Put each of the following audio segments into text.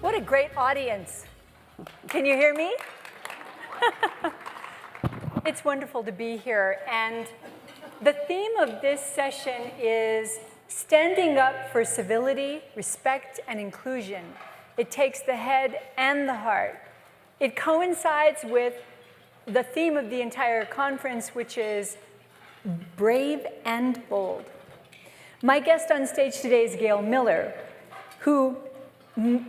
What a great audience. Can you hear me? It's wonderful to be here. And the theme of this session is standing up for civility, respect, and inclusion. It takes the head and the heart. It coincides with the theme of the entire conference, which is brave and bold. My guest on stage today is Gail Miller, who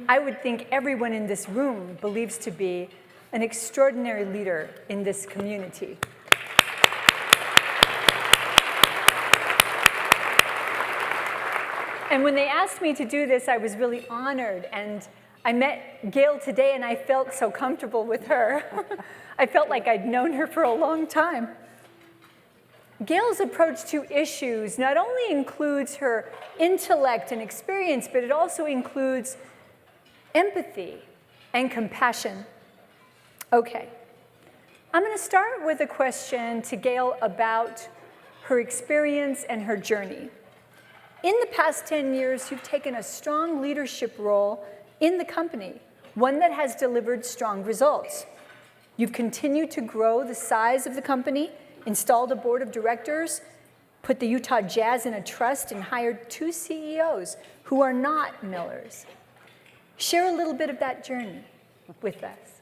I would think everyone in this room believes to be an extraordinary leader in this community. And when they asked me to do this, I was really honored. And I met Gail today, and I felt so comfortable with her. I felt like I'd known her for a long time. Gail's approach to issues not only includes her intellect and experience, but it also includes empathy and compassion. Okay, I'm going to start with a question to Gail about her experience and her journey. In the past 10 years, you've taken a strong leadership role in the company, one that has delivered strong results. You've continued to grow the size of the company, installed a board of directors, put the Utah Jazz in a trust, and hired 2 CEOs who are not Millers. Share a little bit of that journey with us.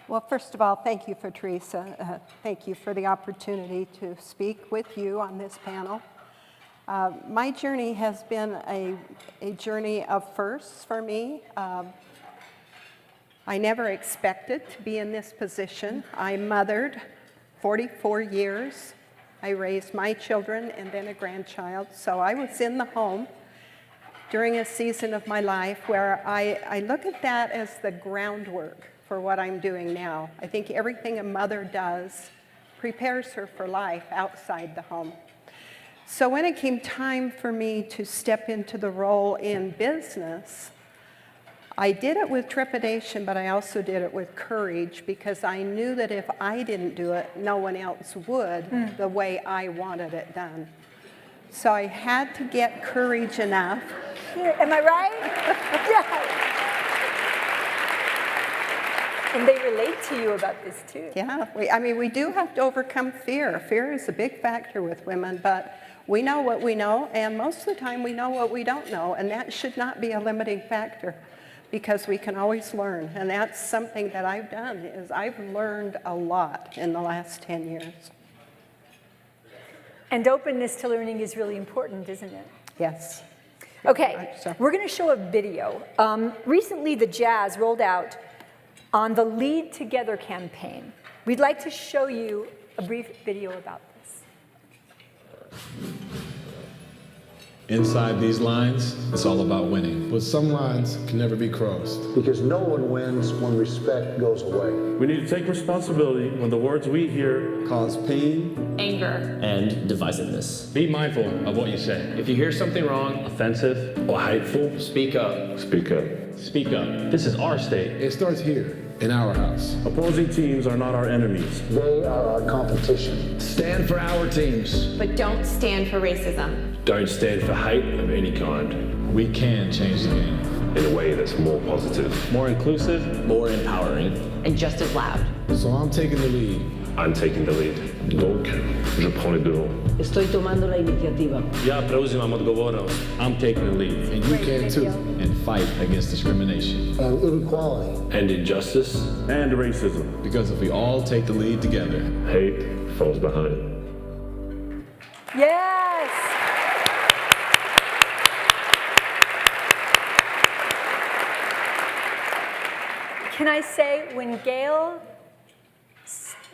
Well, first of all, thank you, Teresa. Thank you for the opportunity to speak with you on this panel. My journey has been a journey of firsts for me. I never expected to be in this position. I mothered 44 years. I raised my children and then a grandchild. So I was in the home during a season of my life where I look at that as the groundwork for what I'm doing now. I think everything a mother does prepares her for life outside the home. So when it came time for me to step into the role in business, I did it with trepidation, but I also did it with courage because I knew that if I didn't do it, no one else would the way I wanted it done. So I had to get courage enough. Am I right? Yeah. And they relate to you about this too. Yeah, we do have to overcome fear. Fear is a big factor with women, but we know what we know, and most of the time we know what we don't know, and that should not be a limiting factor because we can always learn. And that's something that I've done, is I've learned a lot in the last 10 years. And openness to learning is really important, isn't it? Yes. Okay, we're going to show a video. Recently, the Jazz rolled out on the Lead Together campaign. We'd like to show you a brief video about this. Inside these lines, it's all about winning. But some lines can never be crossed. Because no one wins when respect goes away. We need to take responsibility when the words we hear Cause pain, anger, and divisiveness. Be mindful of what you say. If you hear something wrong, offensive or hateful, speak up. speak up. Speak up. This is our state. It starts here, in our house. Opposing teams are not our enemies. They are our competition. Stand for our teams. but don't stand for racism. Don't stand for hate of any kind. We can change the game. In a way that's more positive. More inclusive, More empowering. And just as loud. So I'm taking the lead. I'm taking the lead. Donc, je prends les devants. Estoy tomando la iniciativa. Ja preuzimam odgovornost. I'm taking the lead. And you can too. And fight against discrimination. And inequality. And injustice. And racism. Because if we all take the lead together, Hate falls behind. Yes! Can I say, when Gail,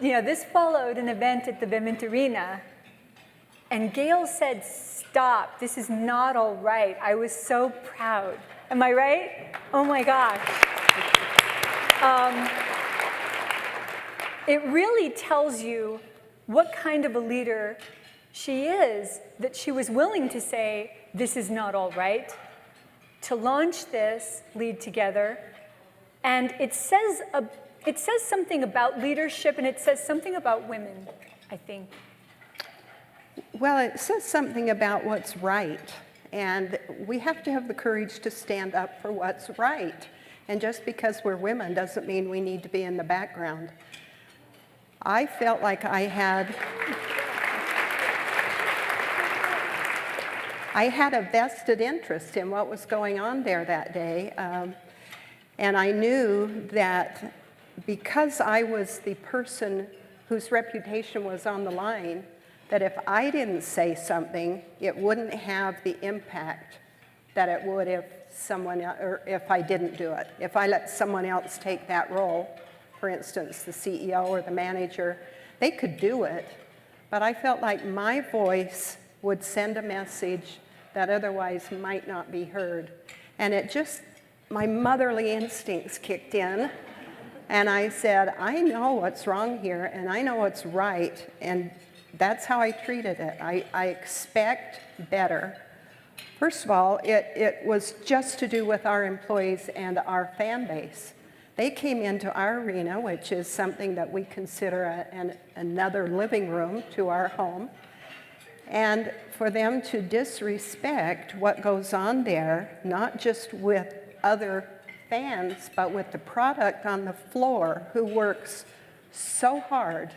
this followed an event at the Vement Arena, and Gail said, stop, this is not all right. I was so proud. Am I right? Oh my gosh. It really tells you what kind of a leader she is, that she was willing to say, this is not all right, to launch this Lead Together. And it says something about leadership, and it says something about women, I think. Well, it says something about what's right, and we have to have the courage to stand up for what's right. And just because we're women doesn't mean we need to be in the background. I felt like I had a vested interest in what was going on there that day. And I knew that because I was the person whose reputation was on the line, that if I didn't say something, it wouldn't have the impact that it would if if I didn't do it. If I let someone else take that role, for instance, the CEO or the manager, they could do it, but I felt like my voice would send a message that otherwise might not be heard. And my motherly instincts kicked in, and I said, I know what's wrong here, and I know what's right, and that's how I treated it. I expect better. First of all, it was just to do with our employees and our fan base. They came into our arena, which is something that we consider another living room to our home, and for them to disrespect what goes on there, not just with other fans, but with the product on the floor who works so hard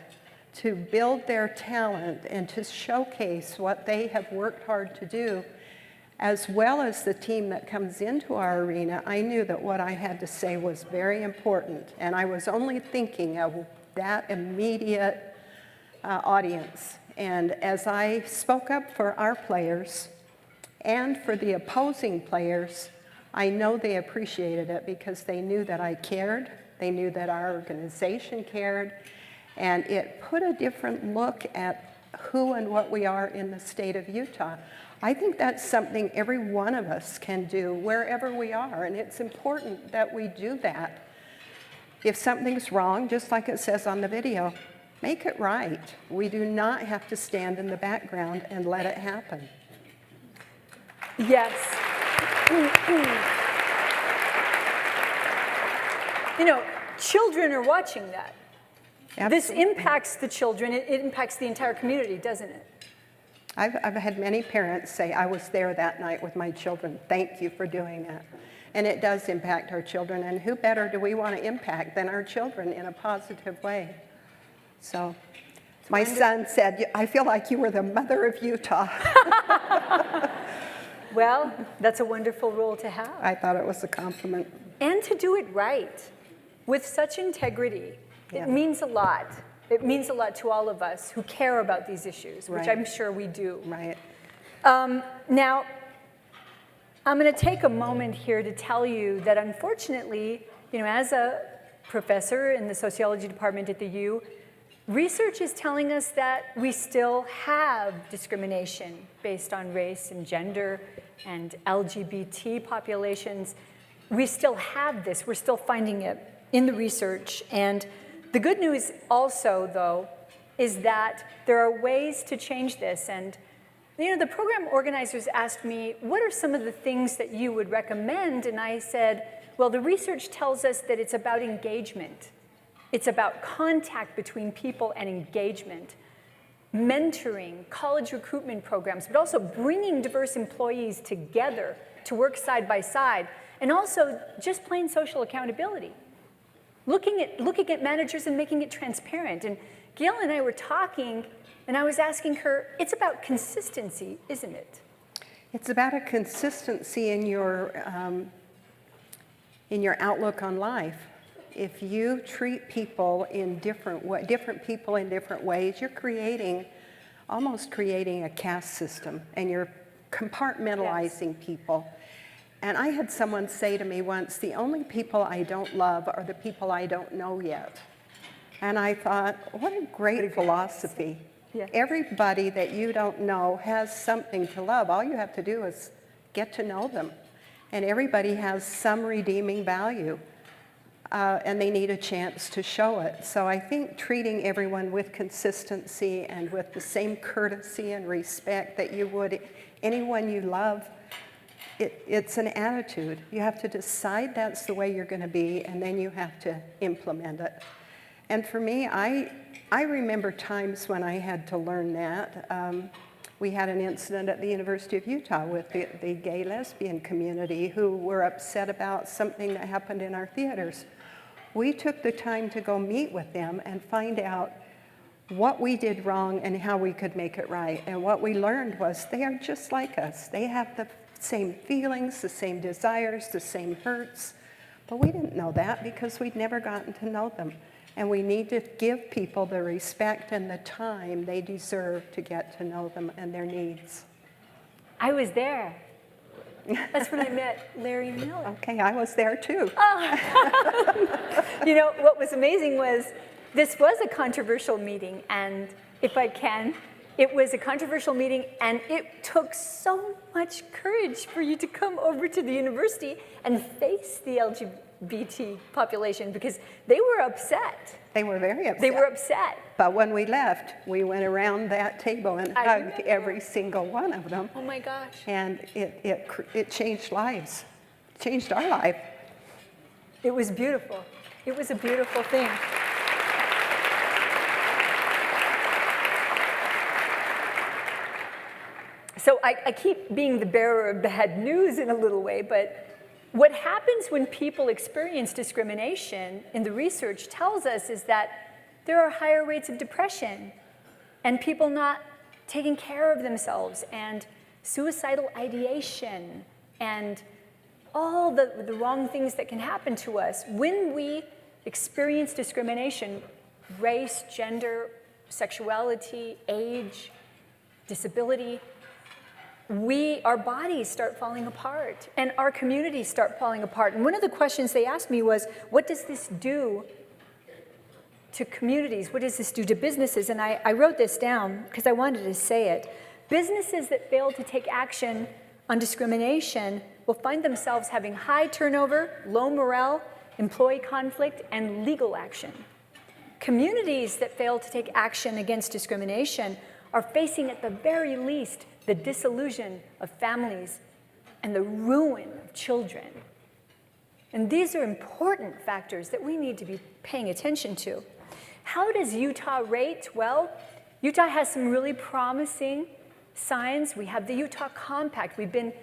to build their talent and to showcase what they have worked hard to do, as well as the team that comes into our arena. I knew that what I had to say was very important, and I was only thinking of that immediate audience. And as I spoke up for our players and for the opposing players, I know they appreciated it because they knew that I cared, they knew that our organization cared, and it put a different look at who and what we are in the state of Utah. I think that's something every one of us can do wherever we are, and it's important that we do that. If something's wrong, just like it says on the video, make it right. We do not have to stand in the background and let it happen. Yes. You know, children are watching that. Absolutely. This impacts the children. It impacts the entire community, doesn't it? I've had many parents say, I was there that night with my children. Thank you for doing that. And it does impact our children. And who better do we want to impact than our children in a positive way? So my son said, I feel like you were the mother of Utah. Well, that's a wonderful role to have. I thought it was a compliment. And to do it right, with such integrity. Yeah. It means a lot. It means a lot to all of us who care about these issues, which Right. I'm sure we do. Right. Now, I'm going to take a moment here to tell you that unfortunately, you know, as a professor in the sociology department at the U, research is telling us that we still have discrimination based on race and gender and LGBT populations. We still have this. We're still finding it in the research. And the good news also, though, is that there are ways to change this. And you know, the program organizers asked me, what are some of the things that you would recommend? And I said, well, the research tells us that it's about engagement. It's about contact between people and engagement, mentoring, college recruitment programs, but also bringing diverse employees together to work side by side, and also just plain social accountability. Looking at managers and making it transparent. And Gail and I were talking, and I was asking her, it's about consistency, isn't it? It's about a consistency in your outlook on life. If you treat people in different people in different ways, you're almost creating a caste system, and you're compartmentalizing Yes. people. And I had someone say to me once, the only people I don't love are the people I don't know yet. And I thought, what a great philosophy. Yeah. Everybody that you don't know has something to love. All you have to do is get to know them. And everybody has some redeeming value. And they need a chance to show it. So I think treating everyone with consistency and with the same courtesy and respect that you would anyone you love, it's an attitude. You have to decide that's the way you're going to be, and then you have to implement it. And for me, I remember times when I had to learn that. We had an incident at the University of Utah with the gay lesbian community who were upset about something that happened in our theaters. We took the time to go meet with them and find out what we did wrong and how we could make it right. And what we learned was they are just like us. They have the same feelings, the same desires, the same hurts. But we didn't know that because we'd never gotten to know them. And we need to give people the respect and the time they deserve to get to know them and their needs. I was there. That's when I met Larry Miller. Okay, I was there too. You know, what was amazing was this was a controversial meeting, and if I can, it was a controversial meeting, and it took so much courage for you to come over to the university and face the LGBT population because they were upset. They were very upset. They were upset. But when we left, we went around that table and hugged remember. every single one of them. Oh my gosh. And it changed lives, changed our life. It was beautiful. It was a beautiful thing. So I keep being the bearer of bad news in a little way, but what happens when people experience discrimination in the research tells us is that there are higher rates of depression and people not taking care of themselves and suicidal ideation and all the wrong things that can happen to us. When we experience discrimination, race, gender, sexuality, age, disability, our bodies start falling apart and our communities start falling apart. And one of the questions they asked me was, what does this do to communities? What does this do to businesses? And I wrote this down because I wanted to say it. Businesses that fail to take action on discrimination will find themselves having high turnover, low morale, employee conflict, and legal action. Communities that fail to take action against discrimination are facing at the very least the disillusion of families and the ruin of children. And these are important factors that we need to be paying attention to. How does Utah rate? Well, Utah has some really promising signs. We have the Utah Compact. We've been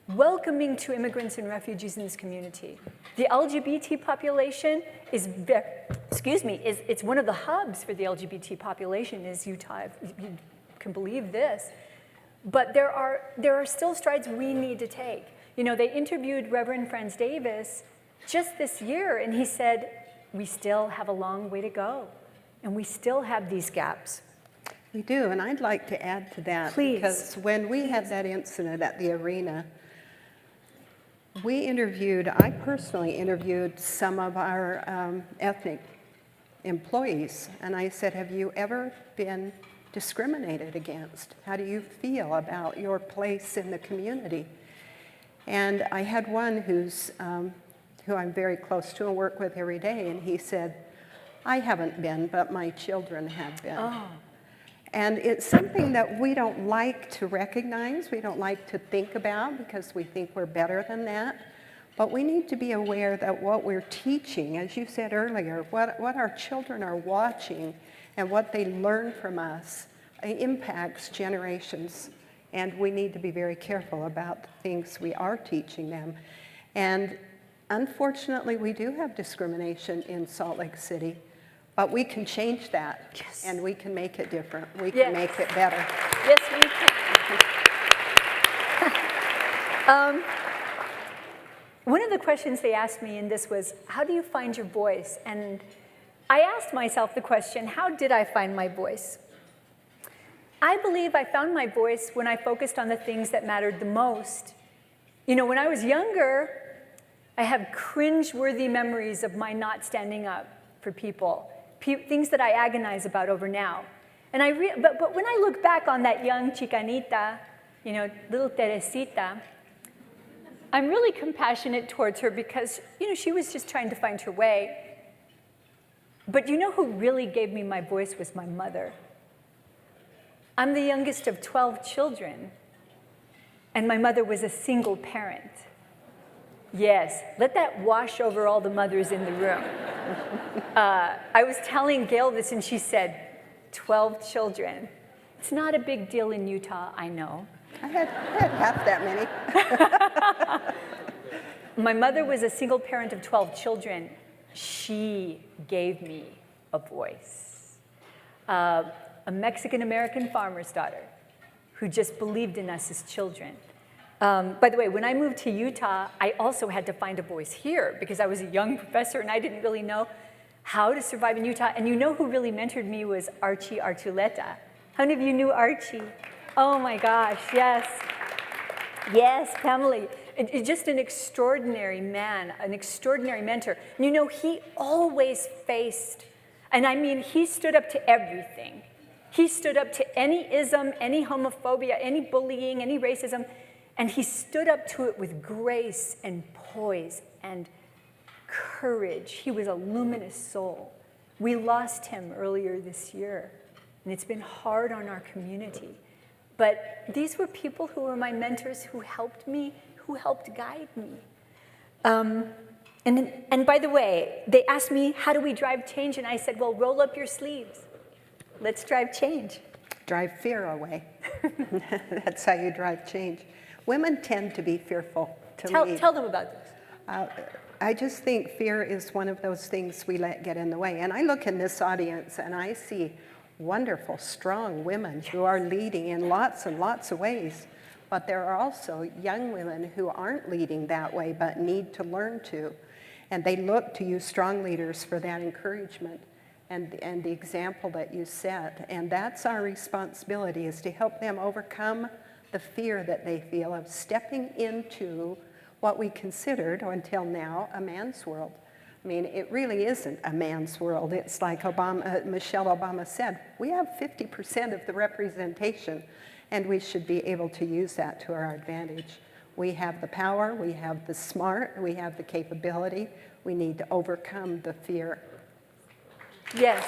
welcoming to immigrants and refugees in this community. The LGBT population is it's one of the hubs for the LGBT population is Utah, if you can believe this. But there are still strides we need to take. You know, they interviewed Reverend Franz Davis just this year, and he said, we still have a long way to go, and we still have these gaps. We do, and I'd like to add to that. Please. Because when we had that incident at the arena, I personally interviewed some of our ethnic employees, and I said, have you ever been discriminated against? How do you feel about your place in the community? And I had one who I'm very close to and work with every day, and he said, I haven't been, but my children have been. Oh. And it's something that we don't like to recognize, we don't like to think about because we think we're better than that. But we need to be aware that what we're teaching, as you said earlier, what our children are watching and what they learn from us impacts generations. And we need to be very careful about the things we are teaching them. And unfortunately, we do have discrimination in Salt Lake City. But we can change that, yes. And we can make it different. We Yes. can make it better. Yes, we can. One of the questions they asked me in this was, how do you find your voice? And I asked myself the question, how did I find my voice? I believe I found my voice when I focused on the things that mattered the most. You know, when I was younger, I have cringe-worthy memories of my not standing up for people. Things that I agonize about over now. And but when I look back on that young chicanita, you know, little Teresita, I'm really compassionate towards her because, you know, she was just trying to find her way. But you know who really gave me my voice was my mother. I'm the youngest of 12 children, and my mother was a single parent. Yes, let that wash over all the mothers in the room. I was telling Gail this, and she said, 12 children. It's not a big deal in Utah, I know. I had half that many. My mother was a single parent of 12 children. She gave me a voice. A Mexican-American farmer's daughter who just believed in us as children. By the way, when I moved to Utah, I also had to find a voice here because I was a young professor and I didn't really know how to survive in Utah. And you know who really mentored me was Archie Archuleta. How many of you knew Archie? Oh my gosh, yes. Yes, Pamela. Just an extraordinary man, an extraordinary mentor. And you know, he always faced, and I mean, he stood up to everything. He stood up to any ism, any homophobia, any bullying, any racism, and he stood up to it with grace and poise and courage. He was a luminous soul. We lost him earlier this year, and it's been hard on our community. But these were people who were my mentors who helped me, who helped guide me. And by the way, they asked me, how do we drive change? And I said, well, roll up your sleeves. Let's drive change. Drive fear away. That's how you drive change. Women tend to be fearful to lead. Tell them about this. I just think fear is one of those things we let get in the way. And I look in this audience and I see wonderful, strong women who are leading in lots and lots of ways. But there are also young women who aren't leading that way but need to learn to. And they look to you strong leaders for that encouragement and the example that you set. And that's our responsibility, is to help them overcome the fear that they feel of stepping into what we considered, until now, a man's world. I mean, it really isn't a man's world. It's like Michelle Obama said, we have 50% of the representation, and we should be able to use that to our advantage. We have the power, we have the smart, we have the capability. We need to overcome the fear. Yes.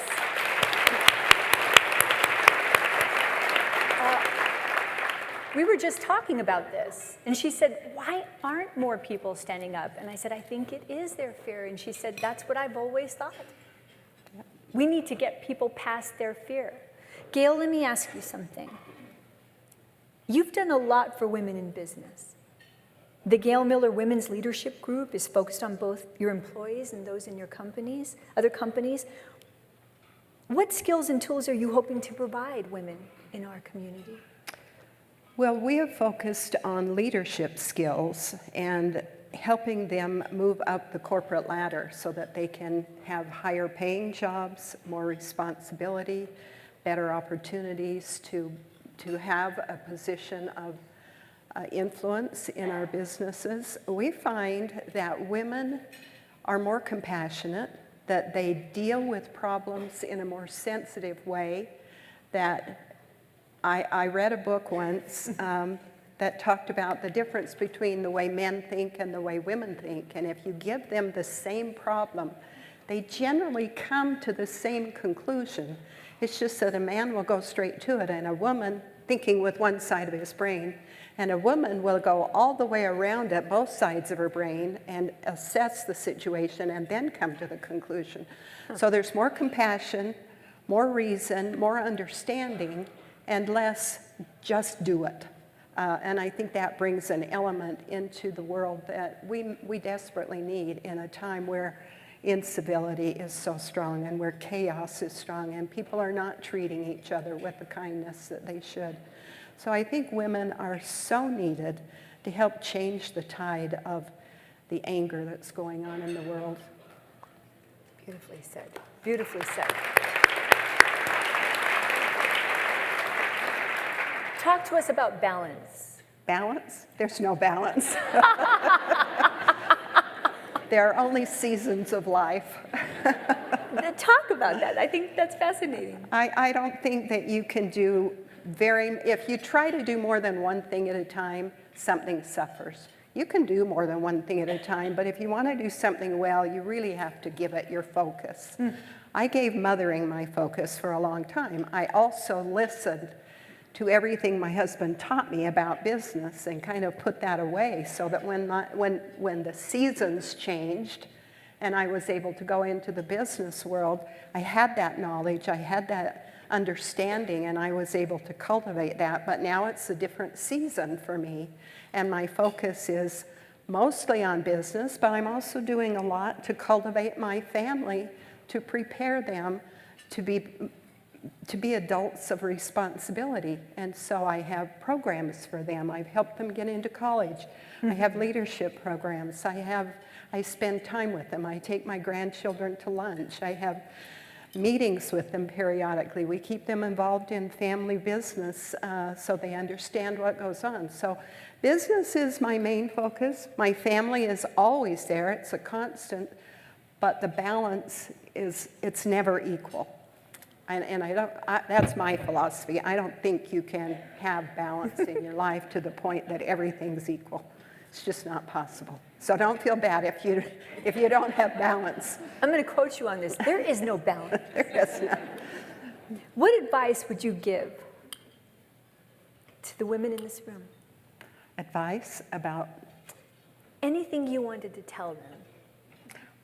We were just talking about this, and she said, why aren't more people standing up? And I said, I think it is their fear. And she said, that's what I've always thought. We need to get people past their fear. Gail, let me ask you something. You've done a lot for women in business. The Gail Miller Women's Leadership Group is focused on both your employees and those in your companies, other companies. What skills and tools are you hoping to provide women in our community? Well, we have focused on leadership skills and helping them move up the corporate ladder so that they can have higher paying jobs, more responsibility, better opportunities to have a position of influence in our businesses. We find that women are more compassionate, that they deal with problems in a more sensitive way, that I read a book once that talked about the difference between the way men think and the way women think. And if you give them the same problem, they generally come to the same conclusion. It's just that a man will go straight to it, and a woman thinking with one side of his brain, and a woman will go all the way around at both sides of her brain and assess the situation and then come to the conclusion. So there's more compassion, more reason, more understanding, and less just do it. And I think that brings an element into the world that we desperately need in a time where incivility is so strong and where chaos is strong and people are not treating each other with the kindness that they should. So I think women are so needed to help change the tide of the anger that's going on in the world. Beautifully said. Beautifully said. Talk to us about balance. Balance? There's no balance. There are only seasons of life. Talk about that. I think that's fascinating. I don't think that you can do if you try to do more than one thing at a time, something suffers. You can do more than one thing at a time, but if you want to do something well, you really have to give it your focus. I gave mothering my focus for a long time. I also listened to everything my husband taught me about business and kind of put that away so that when the seasons changed and I was able to go into the business world, I had that knowledge, I had that understanding, and I was able to cultivate that. But now it's a different season for me, and my focus is mostly on business, but I'm also doing a lot to cultivate my family, to prepare them to be adults of responsibility. And so I have programs for them. I've helped them get into college. I have leadership programs. I spend time with them. I take my grandchildren to lunch. I have meetings with them periodically. We keep them involved in family business so they understand what goes on. So business is my main focus. My family is always there. It's a constant, but the balance it's never equal. And that's my philosophy. I don't think you can have balance in your life to the point that everything's equal. It's just not possible. So don't feel bad if you don't have balance. I'm going to quote you on this. There is no balance. There is none. What advice would you give to the women in this room? Advice about? Anything you wanted to tell them.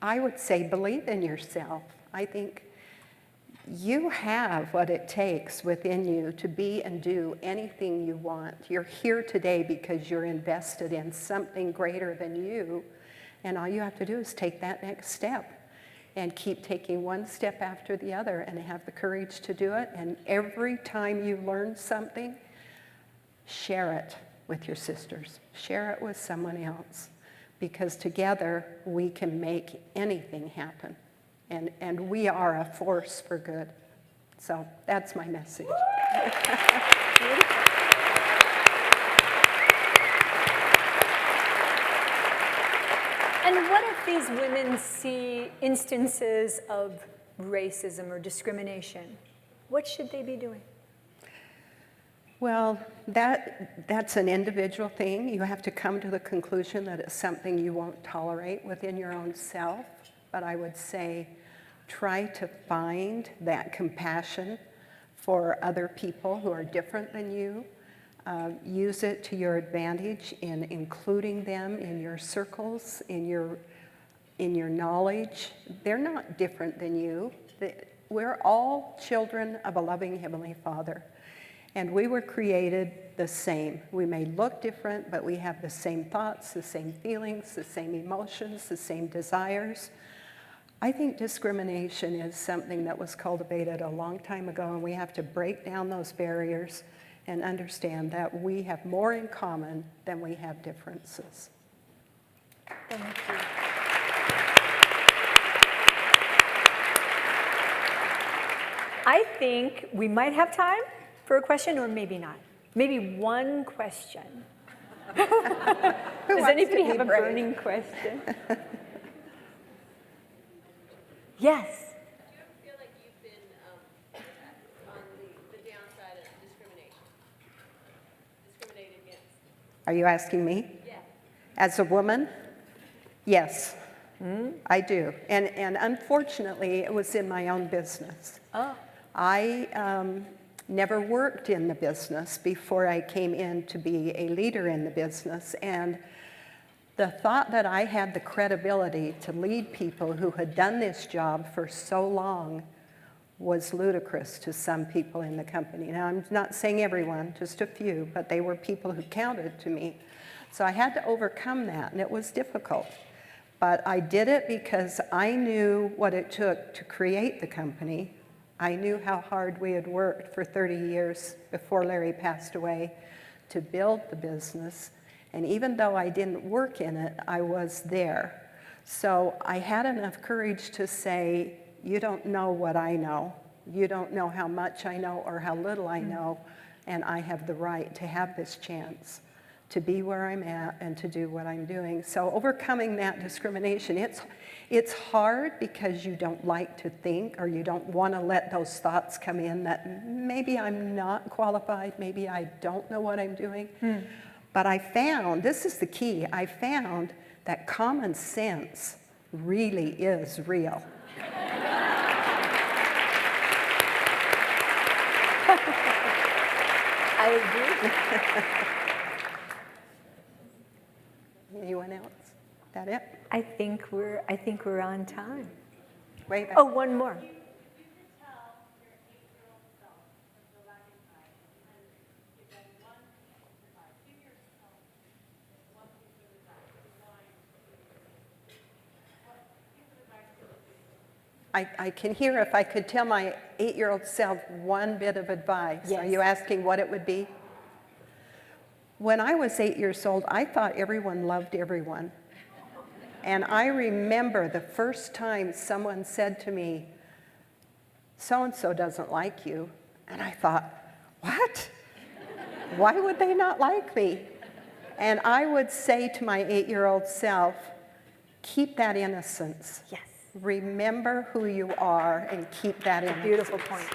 I would say believe in yourself. I think you have what it takes within you to be and do anything you want. You're here today because you're invested in something greater than you, and all you have to do is take that next step and keep taking one step after the other and have the courage to do it. And every time you learn something, share it with your sisters. Share it with someone else, because together we can make anything happen. And we are a force for good. So that's my message. And what if these women see instances of racism or discrimination? What should they be doing? Well, that's an individual thing. You have to come to the conclusion that it's something you won't tolerate within your own self. But I would say, try to find that compassion for other people who are different than you. Use it to your advantage in including them in your circles, in your knowledge. They're not different than you. We're all children of a loving Heavenly Father. And we were created the same. We may look different, but we have the same thoughts, the same feelings, the same emotions, the same desires. I think discrimination is something that was cultivated a long time ago, and we have to break down those barriers and understand that we have more in common than we have differences. Thank you. I think we might have time for a question, or maybe not. Maybe one question. Does anybody have a burning question? Yes. Do you ever feel like you've been on the downside of discriminated against? Are you asking me? Yeah. As a woman? Yes, I do. And unfortunately, it was in my own business. Oh. I never worked in the business before I came in to be a leader in the business. And the thought that I had the credibility to lead people who had done this job for so long was ludicrous to some people in the company. Now, I'm not saying everyone, just a few, but they were people who counted to me. So I had to overcome that, and it was difficult. But I did it because I knew what it took to create the company. I knew how hard we had worked for 30 years before Larry passed away to build the business. And even though I didn't work in it, I was there. So I had enough courage to say, you don't know what I know. You don't know how much I know or how little I know. And I have the right to have this chance to be where I'm at and to do what I'm doing. So overcoming that discrimination, it's hard because you don't like to think, or you don't want to let those thoughts come in that maybe I'm not qualified, maybe I don't know what I'm doing. But I found, this is the key, I found that common sense really is real. I agree. Anyone else? That it? I think we're on time. Way back. Oh, one more. You could tell your 8-year-old self I can hear if I could tell my 8-year-old self one bit of advice. Yes. Are you asking what it would be? When I was 8 years old, I thought everyone loved everyone. And I remember the first time someone said to me, so-and-so doesn't like you. And I thought, what? Why would they not like me? And I would say to my 8-year-old self, keep that innocence. Yes. Remember who you are and keep that innocence. Beautiful point.